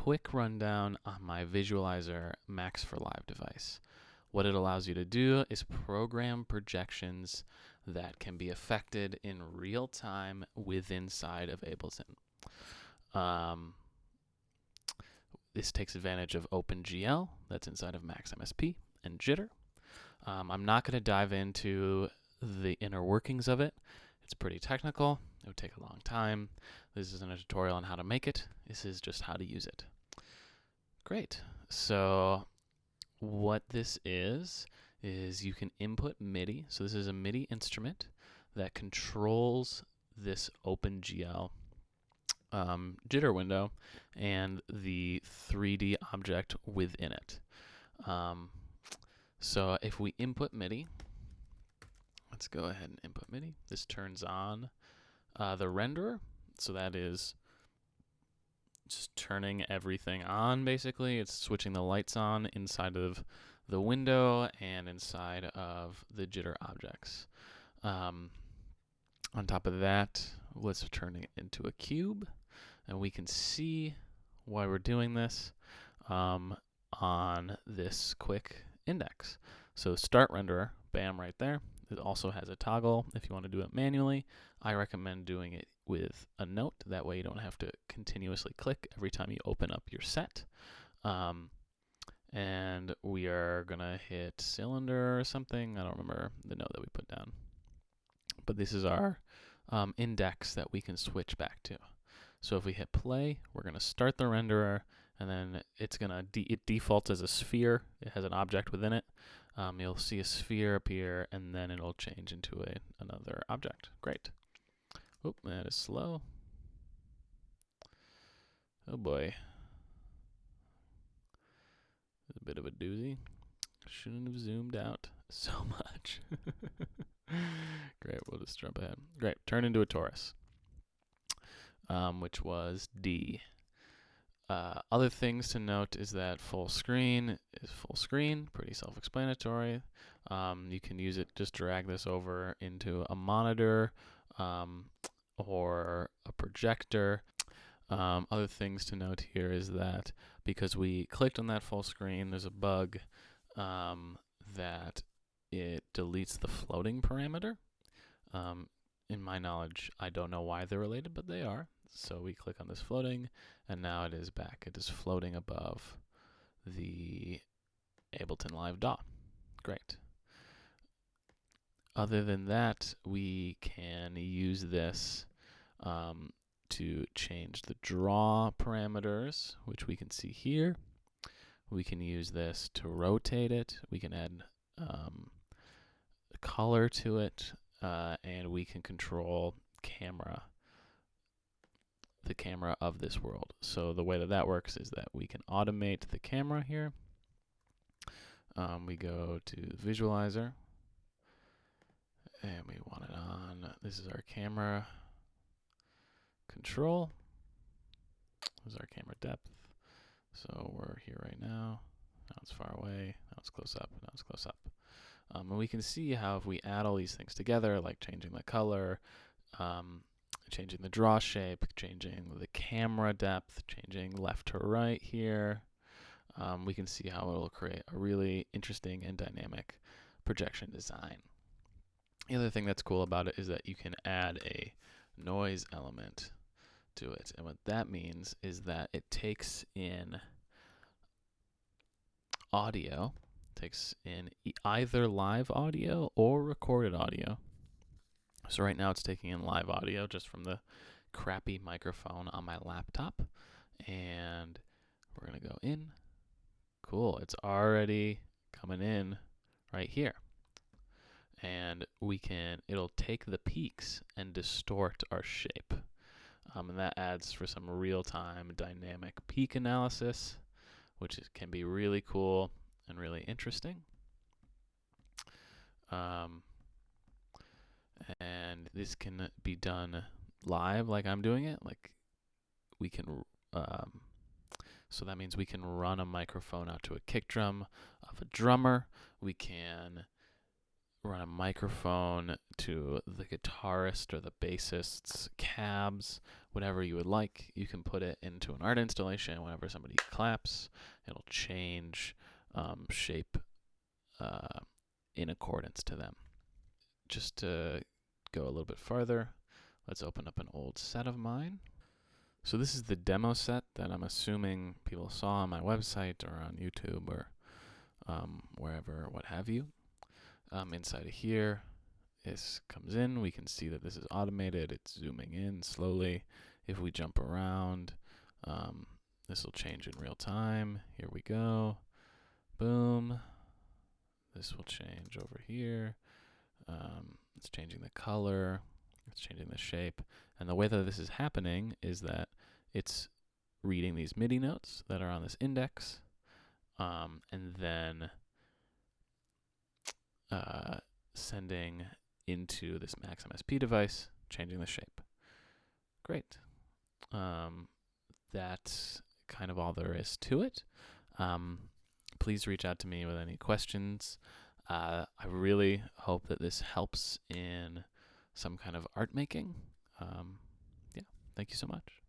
quick rundown on my Visualizer Max for Live device. What it allows you to do is program projections that can be affected in real time inside of Ableton. This takes advantage of OpenGL that's inside of Max MSP and Jitter. I'm not going to dive into the inner workings of it. It's pretty technical. It would take a long time. This isn't a tutorial on how to make it. This is just how to use it. Great. So what this is you can input MIDI. So this is a MIDI instrument that controls this OpenGL jitter window and the 3D object within it. So if we input MIDI, let's go ahead and input MIDI. This turns on the renderer. So that is just turning everything on, basically. It's switching the lights on inside of the window and inside of the jitter objects. On top of that, let's turn it into a cube. And we can see why we're doing this on this quick index. So start renderer, bam, right there. It also has a toggle if you want to do it manually. I recommend doing it with a note. That way you don't have to continuously click every time you open up your set. And we are going to hit cylinder or something. I don't remember the note that we put down. But this is our index that we can switch back to. So if we hit play, we're going to start the renderer, and then it's going to it defaults as a sphere. It has an object within it. You'll see a sphere appear, and then it'll change into another object. Great. Oop, that is slow. Oh boy. A bit of a doozy. Shouldn't have zoomed out so much. Great, we'll just jump ahead. Great, turn into a torus, which was D. Other things to note is that full screen is full screen, pretty self-explanatory. You can use it, just drag this over into a monitor or a projector. Other things to note here is that because we clicked on that full screen, there's a bug that it deletes the floating parameter. In my knowledge, I don't know why they're related, but they are. So we click on this floating, and now it is back. It is floating above the Ableton Live DAW. Great. Other than that, we can use this to change the draw parameters, which we can see here. We can use this to rotate it. We can add color to it, and we can control the camera of this world. So the way that works is that we can automate the camera here. We go to Visualizer, and we want it on. This is our camera control. This is our camera depth. So we're here right now. Now it's far away. Now it's close up. Now it's close up. And we can see how if we add all these things together, like changing the color, changing the draw shape, changing the camera depth, changing left to right here, we can see how it'll create a really interesting and dynamic projection design. The other thing that's cool about it is that you can add a noise element to it. And what that means is that it takes in audio, takes in either live audio or recorded audio. So right now it's taking in live audio just from the crappy microphone on my laptop. And we're going to go in. Cool. It's already coming in right here. And it'll take the peaks and distort our shape. And that adds for some real-time dynamic peak analysis, which can be really cool and really interesting. And this can be done live like I'm doing it. Like we can, so that means we can run a microphone out to a kick drum of a drummer. We can run a microphone to the guitarist or the bassist's cabs, whatever you would like. You can put it into an art installation. Whenever somebody claps, it'll change shape in accordance to them. Just to go a little bit farther, let's open up an old set of mine. So this is the demo set that I'm assuming people saw on my website or on YouTube or wherever, what have you. Inside of here, this comes in. We can see that this is automated. It's zooming in slowly. If we jump around, this will change in real time. Here we go. Boom. This will change over here. It's changing the color. It's changing the shape. And the way that this is happening is that it's reading these MIDI notes that are on this index, and then sending into this Max MSP device, changing the shape. Great. That's kind of all there is to it. Please reach out to me with any questions. I really hope that this helps in some kind of art making. Yeah, thank you so much.